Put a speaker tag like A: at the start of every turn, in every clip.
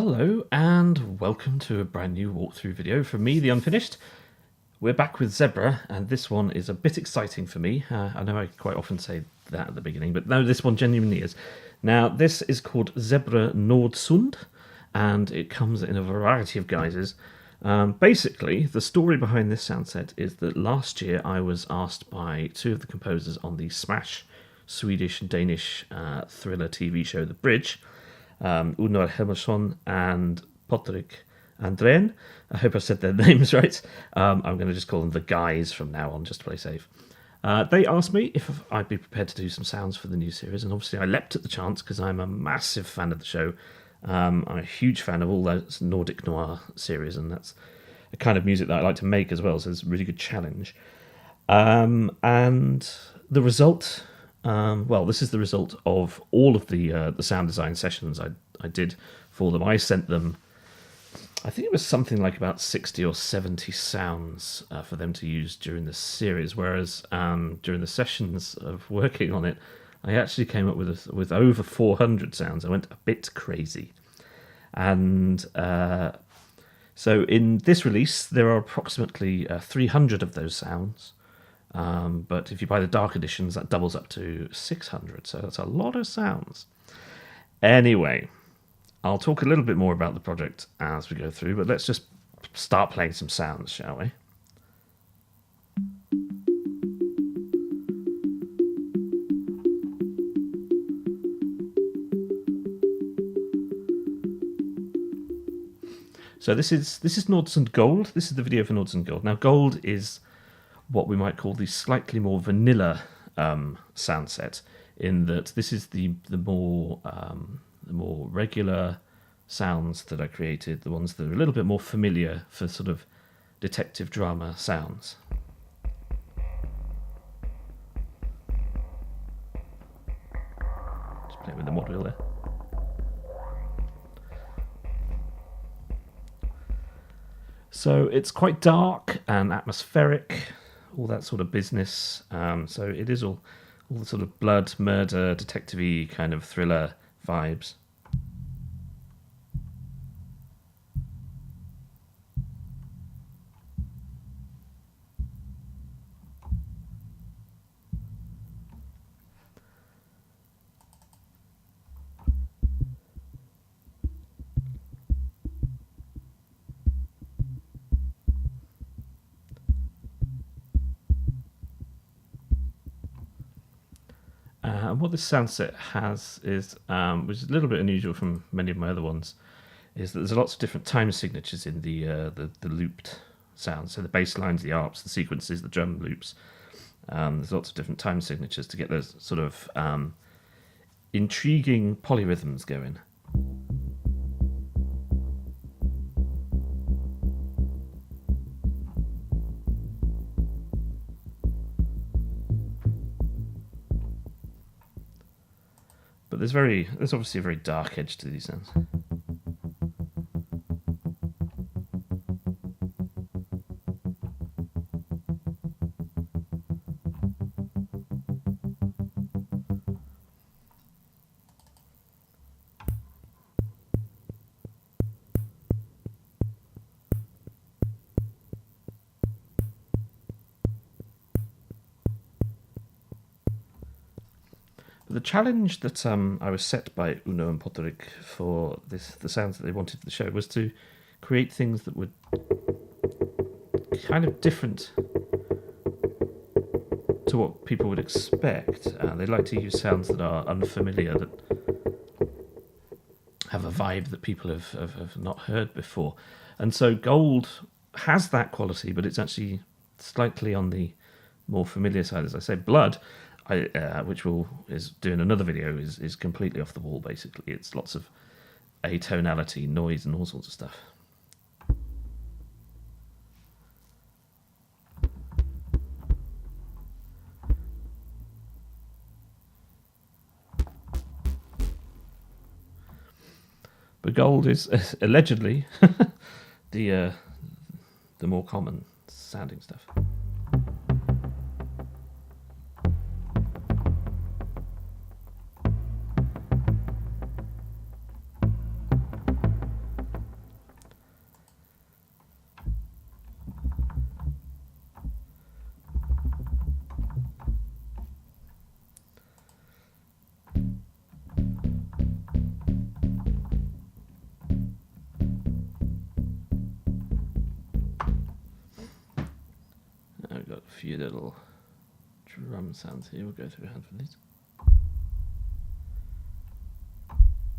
A: Hello and welcome to a brand new walkthrough video from me, The Unfinished. We're back with Zebra, and this one is a bit exciting for me. I know I quite often say that at the beginning, but no, this one genuinely is. Now, this is called Zebra Nordsund, and it comes in a variety of guises. Basically, the story behind this sound set is that last year I was asked by two of the composers on the Smash Swedish and Danish thriller TV show The Bridge, Unar Helmersson and Patrik Andrén. I hope I said their names right. I'm going to just call them the guys from now on, just to play safe. They asked me if I'd be prepared to do some sounds for the new series, and obviously I leapt at the chance because I'm a massive fan of the show. I'm a huge fan of all those Nordic noir series, and that's the kind of music that I like to make as well, so it's a really good challenge. And the result... this is the result of all of the sound design sessions I did for them. I sent them, I think it was something like about 60 or 70 sounds for them to use during the series, whereas during the sessions of working on it, I actually came up with over 400 sounds. I went a bit crazy. And so in this release, there are approximately 300 of those sounds. But if you buy the dark editions, that doubles up to 600, so that's a lot of sounds. Anyway, I'll talk a little bit more about the project as we go through, but let's just start playing some sounds, shall we? So this is Nordsund Gold. This is the video for Nordsund Gold. Now, Gold is what we might call the slightly more vanilla sound set, in that this is the more regular sounds that I created, the ones that are a little bit more familiar for sort of detective drama sounds. Just playing with the mod wheel there. So it's quite dark and atmospheric, all that sort of business. So it is all the sort of blood, murder, detective-y kind of thriller vibes. And what this sound set has is, which is a little bit unusual from many of my other ones, is that there's lots of different time signatures in the looped sounds. So the bass lines, the arps, the sequences, the drum loops. There's lots of different time signatures to get those sort of intriguing polyrhythms going. But there's obviously a very dark edge to these sounds. The challenge that I was set by Uno and Patrik for the sounds that they wanted for the show was to create things that were kind of different to what people would expect. They like to use sounds that are unfamiliar, that have a vibe that people have not heard before. And so Gold has that quality, but it's actually slightly on the more familiar side. As I say, Blood, which is doing another video, is completely off the wall, basically. It's lots of atonality, noise, and all sorts of stuff. But Gold is allegedly the more common sounding stuff. A few little drum sounds here. We'll go through a handful of these.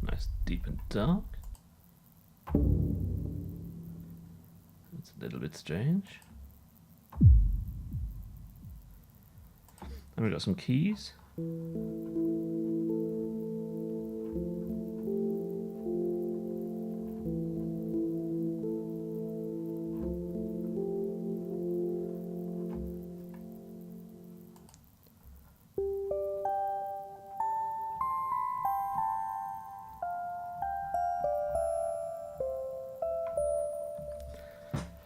A: Nice, deep and dark. It's a little bit strange. And we've got some keys.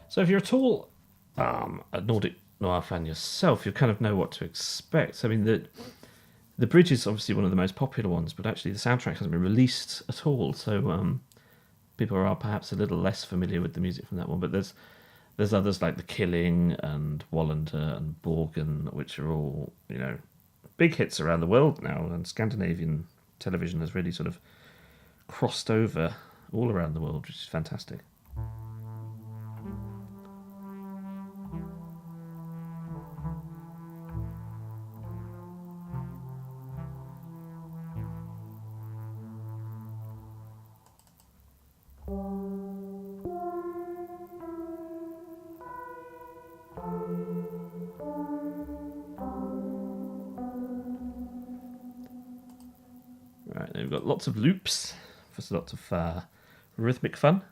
A: So if you're at all a Nordic noir fan yourself, you kind of know what to expect. I mean, the bridge is obviously one of the most popular ones, but actually the soundtrack hasn't been released at all, so people are perhaps a little less familiar with the music from that one. But there's others like The Killing and Wallander and Borgen, which are all, you know, big hits around the world now, and Scandinavian television has really sort of crossed over all around the world, which is fantastic. Right, then we've got lots of loops for lots of rhythmic fun.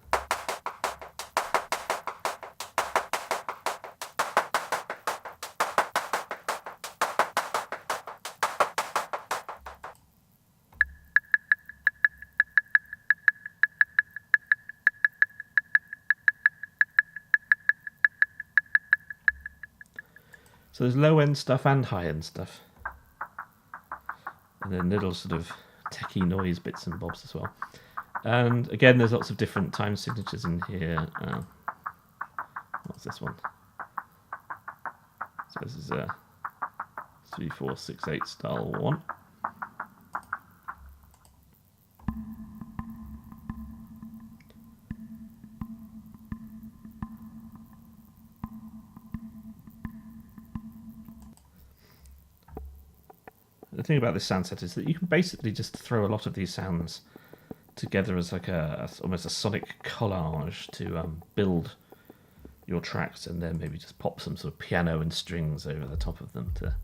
A: So there's low-end stuff and high-end stuff. And then little sort of techie noise bits and bobs as well. And again, there's lots of different time signatures in here. What's this one? So this is a 3468 style one. The thing about this sound set is that you can basically just throw a lot of these sounds together as like almost a sonic collage to build your tracks, and then maybe just pop some sort of piano and strings over the top of them to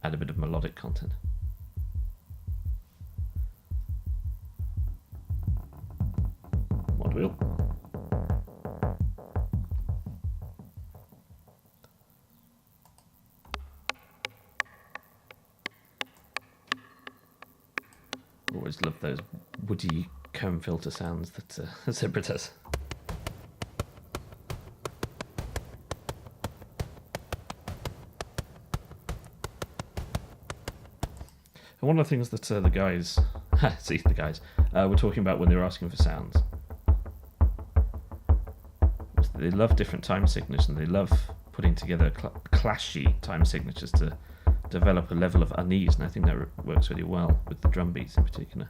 A: add a bit of melodic content. Mod wheel. Always love those woody comb filter sounds that Zebra does. And one of the things that the guys, were talking about when they were asking for sounds was that they love different time signatures, and they love putting together clashy time signatures to develop a level of unease, and I think that works really well with the drum beats in particular.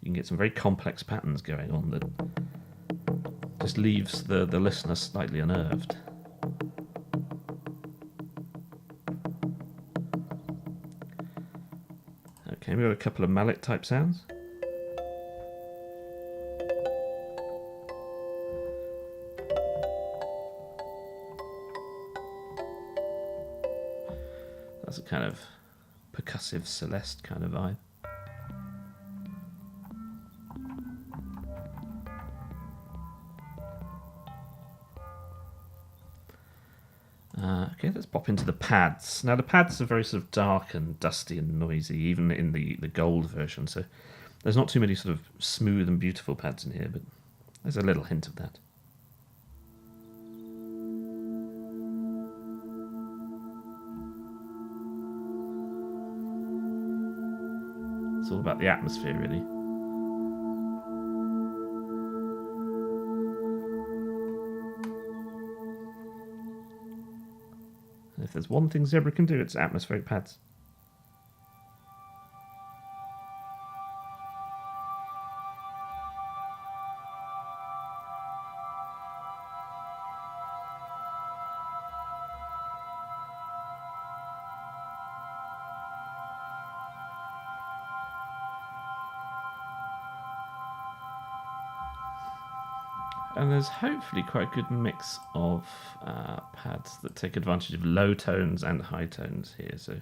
A: You can get some very complex patterns going on that just leaves the listener slightly unnerved. Okay, we've got a couple of mallet type sounds. That's a kind of percussive Celeste kind of vibe. Okay, let's pop into the pads. Now the pads are very sort of dark and dusty and noisy, even in the gold version, so there's not too many sort of smooth and beautiful pads in here, but there's a little hint of that. It's all about the atmosphere, really. And if there's one thing Zebra can do, it's atmospheric pads. And there's hopefully quite a good mix of pads that take advantage of low tones and high tones here. So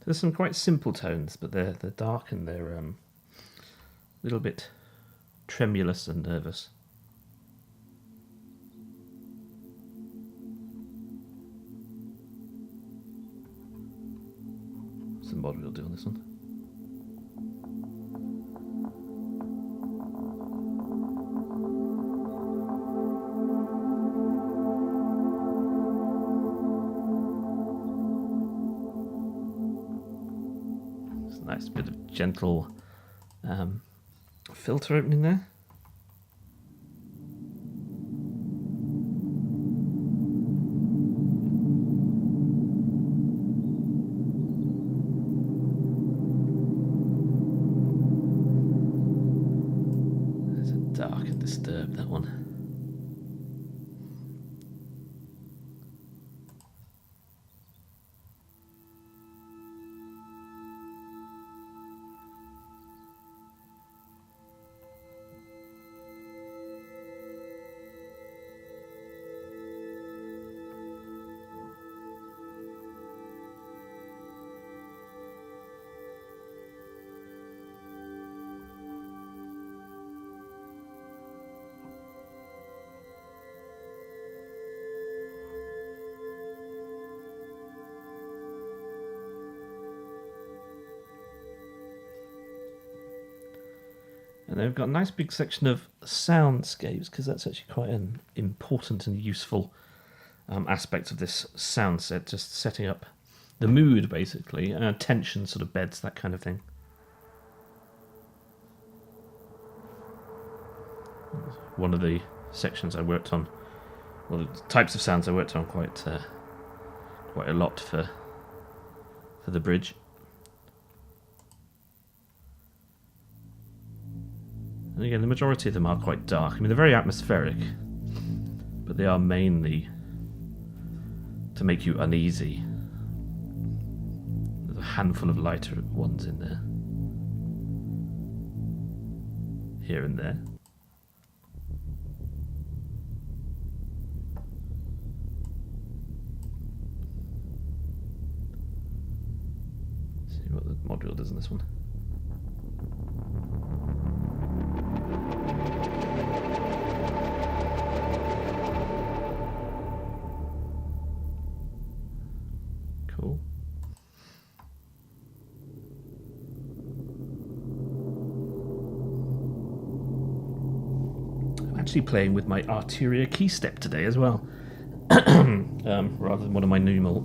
A: there's some quite simple tones, but they're dark and they're a little bit tremulous and nervous. What's the mod we'll do on this one? Nice bit of gentle filter opening there. There's a dark and disturbed, that one. And they've got a nice big section of soundscapes, because that's actually quite an important and useful aspect of this sound set, just setting up the mood, basically, tension sort of beds, that kind of thing. One of the sections I worked on, well, the types of sounds I worked on quite a lot for the bridge. And again, the majority of them are quite dark. I mean, they're very atmospheric, but they are mainly to make you uneasy. There's a handful of lighter ones in there, here and there. Let's see what the module does in this one. Cool. I'm actually playing with my Arturia key step today as well, rather than one of my normal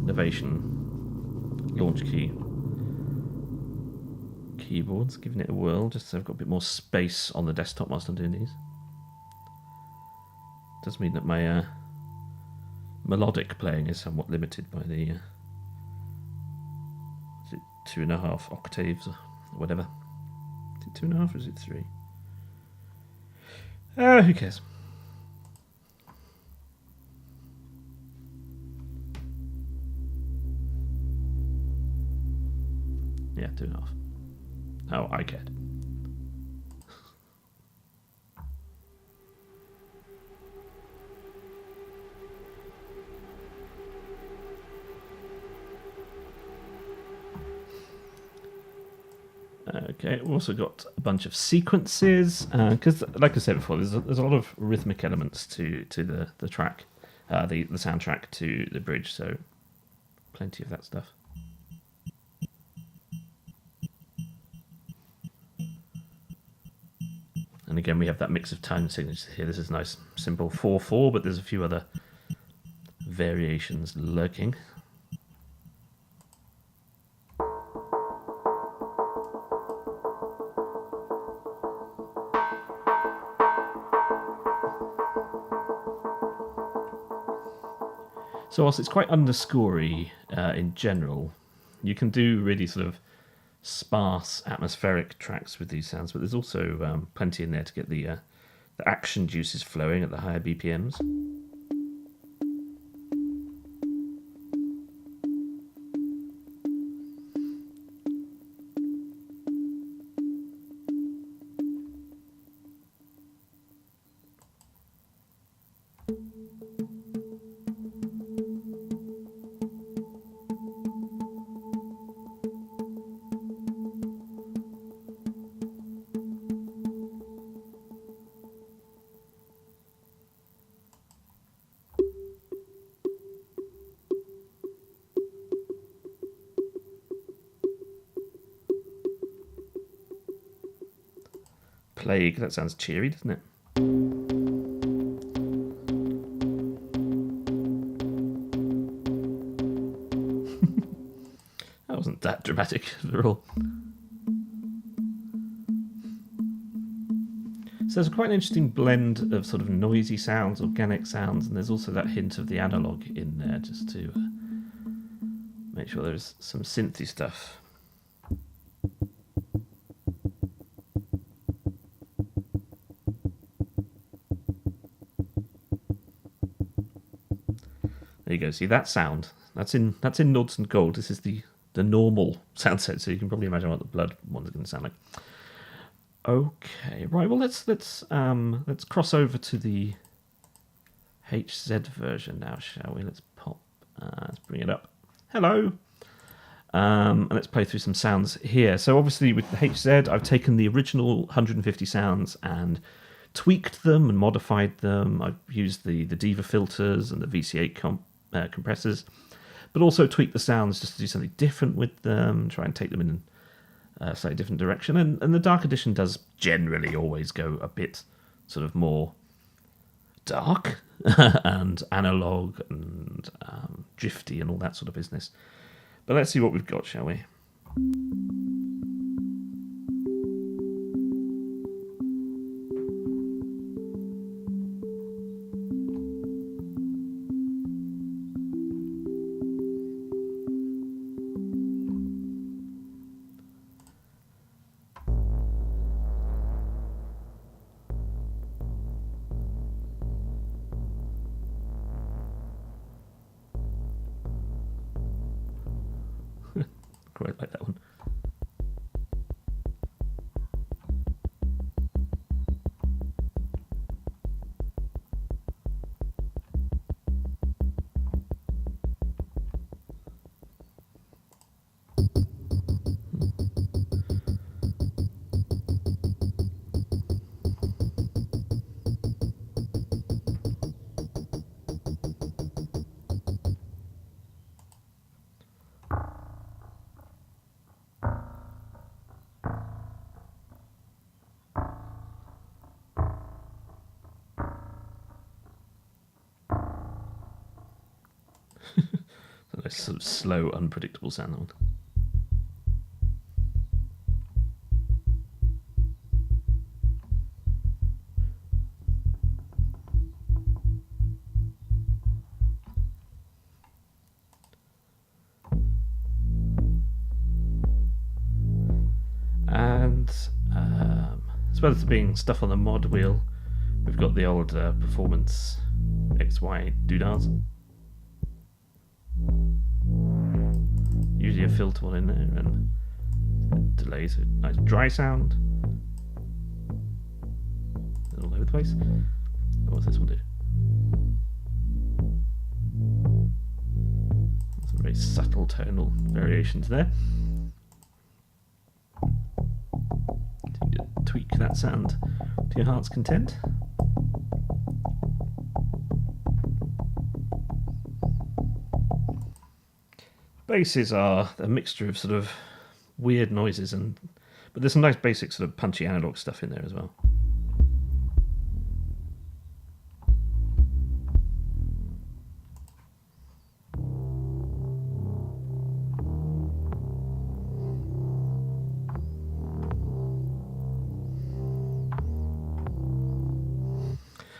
A: Novation launch keyboards, giving it a whirl, just so I've got a bit more space on the desktop whilst I'm doing these. Does mean that my melodic playing is somewhat limited by the is it 2.5 octaves or whatever? Is it 2.5 or is it 3? Who cares? Yeah, 2.5. Oh, I cared. Okay, we've also got a bunch of sequences because, like I said before, there's a lot of rhythmic elements to the track, the soundtrack to the bridge. So, plenty of that stuff. And again, we have that mix of time signatures here. This is nice, simple 4/4, but there's a few other variations lurking. So whilst it's quite underscorey in general, you can do really sort of sparse atmospheric tracks with these sounds, but there's also plenty in there to get the action juices flowing at the higher BPMs. Plague, that sounds cheery, doesn't it? That wasn't that dramatic at all. So there's quite an interesting blend of sort of noisy sounds, organic sounds, and there's also that hint of the analog in there just to make sure there's some synthy stuff. There you go. See that sound? That's in Nordsund Gold. This is the normal sound set, so you can probably imagine what the blood one's going to sound like. Okay, right. Well, let's cross over to the HZ version now, shall we? Let's bring it up. Hello. And let's play through some sounds here. So obviously with the HZ, I've taken the original 150 sounds and tweaked them and modified them. I've used the Diva filters and the VC8 compressors, but also tweaked the sounds just to do something different with them, try and take them in a slightly different direction. And the Dark Edition does generally always go a bit sort of more dark and analog and drifty and all that sort of business. But let's see what we've got, shall we? Quite like that one. A nice sort of slow, unpredictable sound. That one. well as being stuff on the mod wheel, we've got the old performance XY doodads. Usually a filter one in there and delays, a nice dry sound. All over the place. What does this one do? Some very subtle tonal variations there. Tweak that sound to your heart's content. Basses are a mixture of sort of weird noises, but there's some nice basic sort of punchy analog stuff in there as well.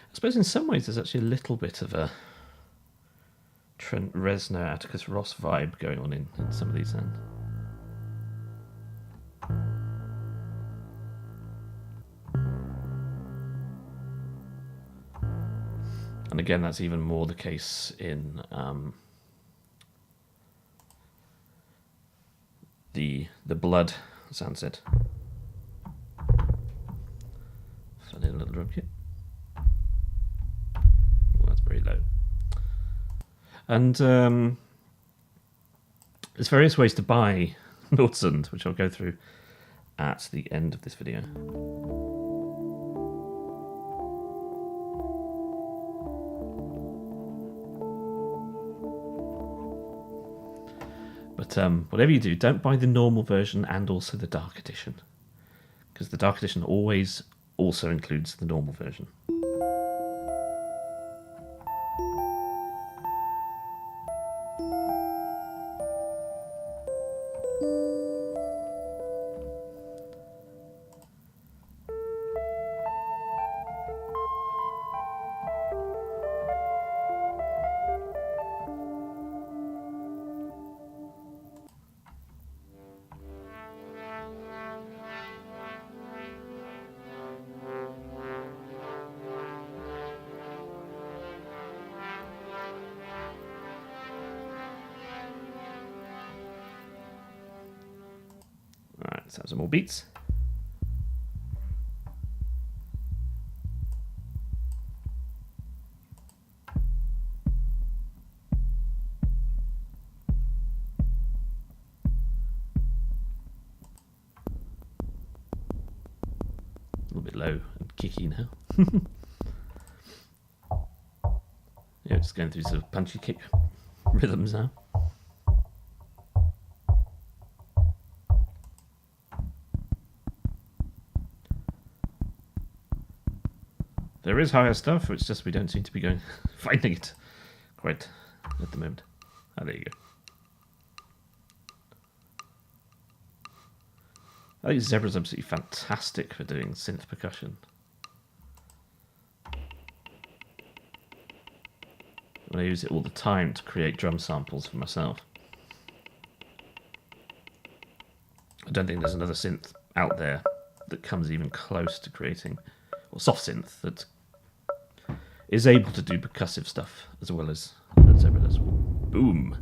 A: I suppose in some ways there's actually a little bit of a Trent Reznor, Atticus Ross vibe going on in some of these sounds. And again, that's even more the case in the Blood sound set. So I need a little drum kit. That's very low. And there's various ways to buy Nordsund, which I'll go through at the end of this video. But whatever you do, don't buy the normal version and also the dark edition, because the dark edition always also includes the normal version. Alright, let's have some more beats. A little bit low and kicky now. Yeah, just going through sort of punchy kick rhythms now. There is higher stuff, it's just we don't seem to be finding it quite at the moment. Ah, there you go. I think Zebra's absolutely fantastic for doing synth percussion. I use it all the time to create drum samples for myself. I don't think there's another synth out there that comes even close to creating, or soft synth that is able to do percussive stuff as well as Zebra does. Boom.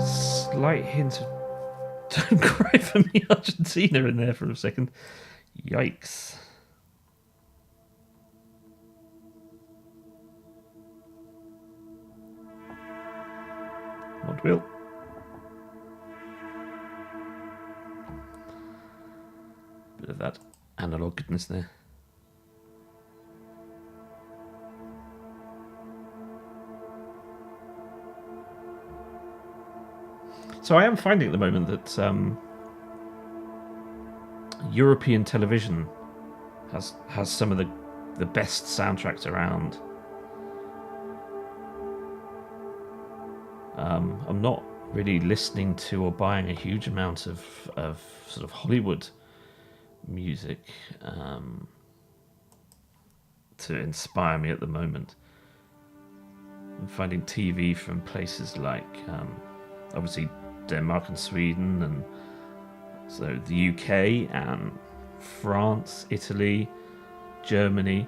A: Slight hint of Don't Cry For Me Argentina in there for a second. Yikes. Mod wheel. Bit of that analog goodness there. So I am finding at the moment that European television has some of the best soundtracks around. I'm not really listening to or buying a huge amount of sort of Hollywood music to inspire me at the moment. I'm finding TV from places like obviously Denmark and Sweden, and so the UK and France, Italy, Germany.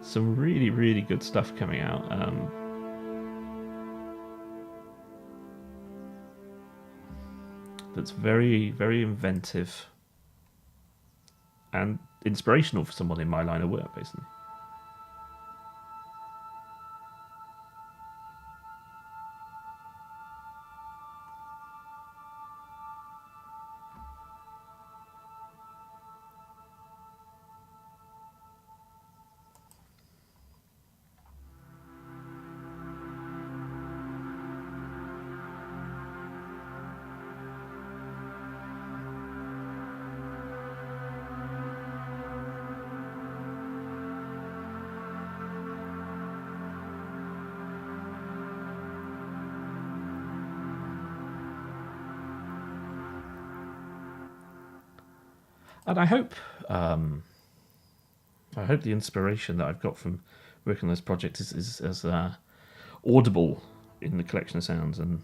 A: Some really, really good stuff coming out. That's very, very inventive and inspirational for someone in my line of work, basically. And I hope the inspiration that I've got from working on this project is as audible in the collection of sounds, and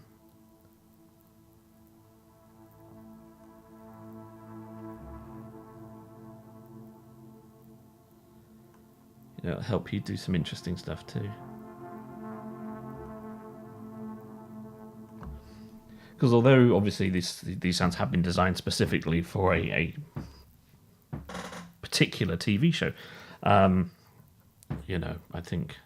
A: it'll help you do some interesting stuff too. Because although obviously these sounds have been designed specifically for a particular TV show, I think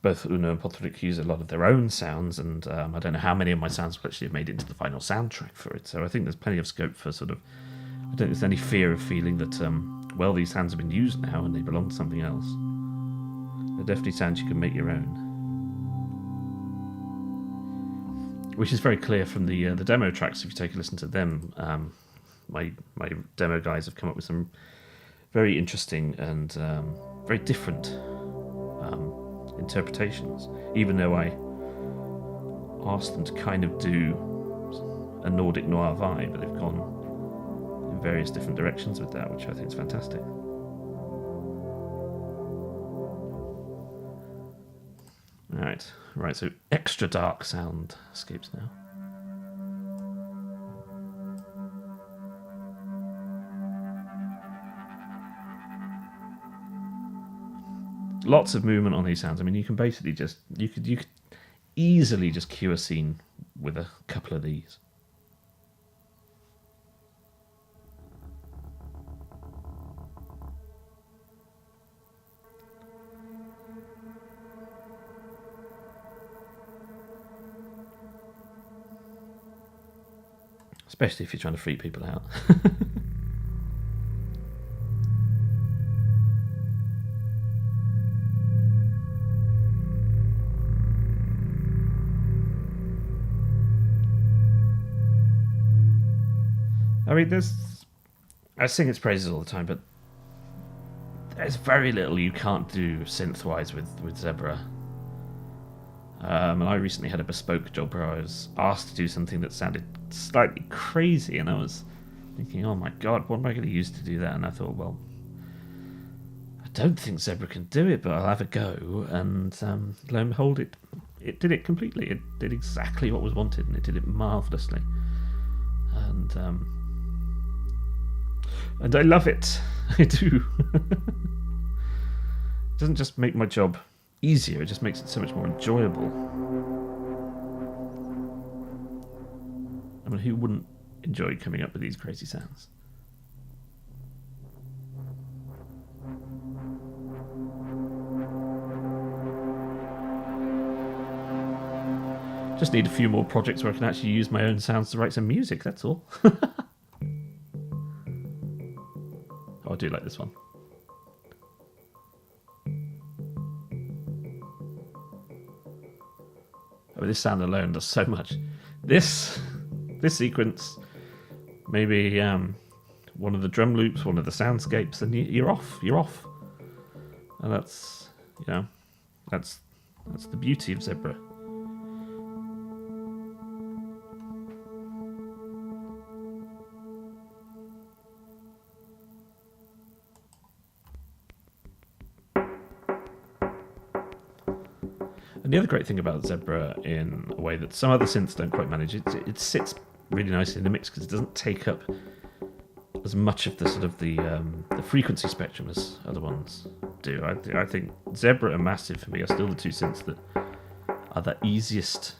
A: both Uno and Patrick use a lot of their own sounds, and I don't know how many of my sounds actually have made it into the final soundtrack for it. So I think there's plenty of scope for sort of, I don't think there's any fear of feeling that, these sounds have been used now and they belong to something else. They're definitely sounds you can make your own. Which is very clear from the demo tracks. If you take a listen to them, my demo guys have come up with some very interesting and very different interpretations. Even though I asked them to kind of do a Nordic noir vibe, but they've gone in various different directions with that, which I think is fantastic. Right, so extra dark soundscapes now. Lots of movement on these sounds. I mean, you can basically you could easily just cue a scene with a couple of these. Especially if you're trying to freak people out. I mean, I sing its praises all the time, but there's very little you can't do synth-wise with Zebra. And I recently had a bespoke job where I was asked to do something that sounded slightly crazy, and I was thinking, oh my god, what am I going to use to do that? And I thought, well, I don't think Zebra can do it, but I'll have a go. And lo and behold, it did it completely. It did exactly what was wanted, and it did it marvellously. And I love it. I do. It doesn't just make my job easier, it just makes it so much more enjoyable. I mean, who wouldn't enjoy coming up with these crazy sounds? Just need a few more projects where I can actually use my own sounds to write some music, that's all. Oh, I do like this one. Oh, this sound alone does so much. This this sequence, maybe one of the drum loops, one of the soundscapes, and you're off. You're off. And that's, you know, that's the beauty of Zebra. And the other great thing about Zebra, in a way that some other synths don't quite manage, it sits really nicely in the mix because it doesn't take up as much of the sort of the frequency spectrum as other ones do. I think Zebra and Massive for me are still the two synths that are the easiest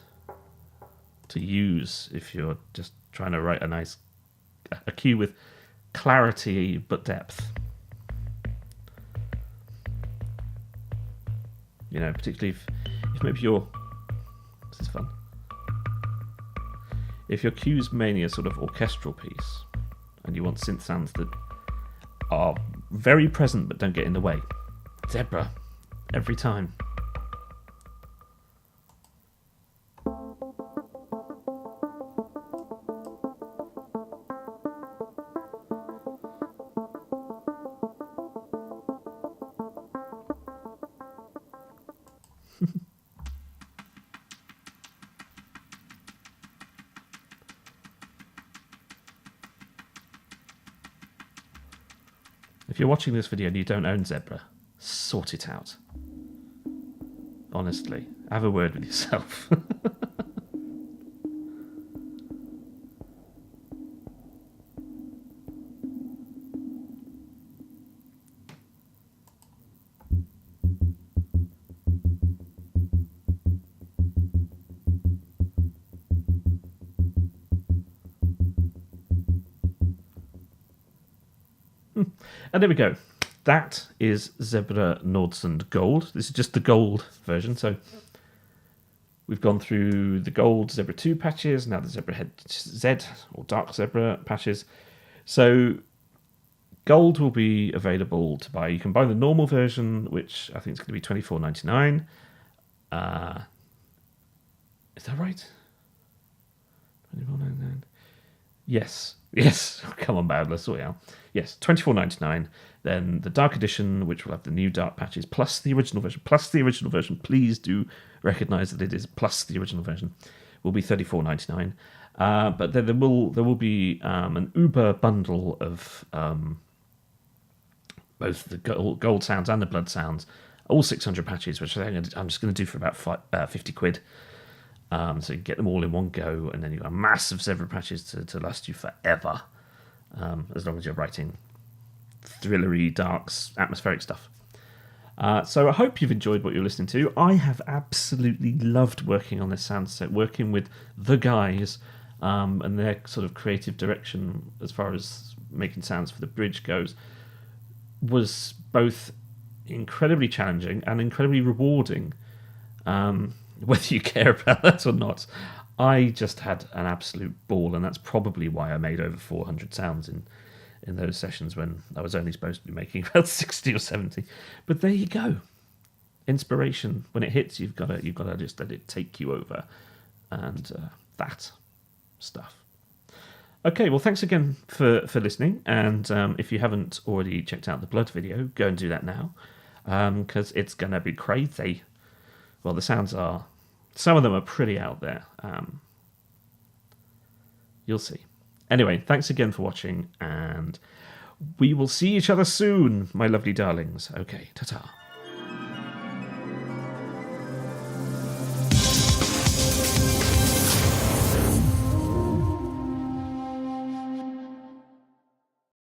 A: to use if you're just trying to write a cue with clarity but depth. You know, particularly if maybe this is fun. If your cue's mainly a sort of orchestral piece, and you want synth sounds that are very present but don't get in the way, Zebra, every time. If you're watching this video and you don't own Zebra, sort it out. Honestly, have a word with yourself. And there we go. That is Zebra Nordsund Gold. This is just the gold version. So we've gone through the gold Zebra 2 patches, now the Zebra Head Z or Dark Zebra patches. So gold will be available to buy. You can buy the normal version, which I think is going to be $24.99. Is that right? $24.99. Yes. Come on, Bad, let's sort it out. Yes, $24.99. Then the Dark Edition, which will have the new Dark patches, plus the original version. Please do recognise that it is plus the original version. Will be $34.99. But then there will be an Uber bundle of both the gold sounds and the blood sounds, all 600 patches, which I think I'm just going to do for about 50 quid. So you can get them all in one go, and then you've got massive Zebra patches to last you forever, as long as you're writing thrillery, dark, atmospheric stuff. So I hope you've enjoyed what you're listening to. I have absolutely loved working on this sound set, working with the guys and their sort of creative direction as far as making sounds for the bridge goes was both incredibly challenging and incredibly rewarding. Whether you care about that or not, I just had an absolute ball, and that's probably why I made over 400 sounds in those sessions when I was only supposed to be making about 60 or 70. But there you go. Inspiration, when it hits, you've got to just let it take you over, and that stuff. Okay, well, thanks again for listening, and if you haven't already checked out the Blood video, go and do that now, because it's going to be crazy. Well, the sounds are... Some of them are pretty out there. You'll see. Anyway, thanks again for watching, and we will see each other soon, my lovely darlings. Okay, ta-ta.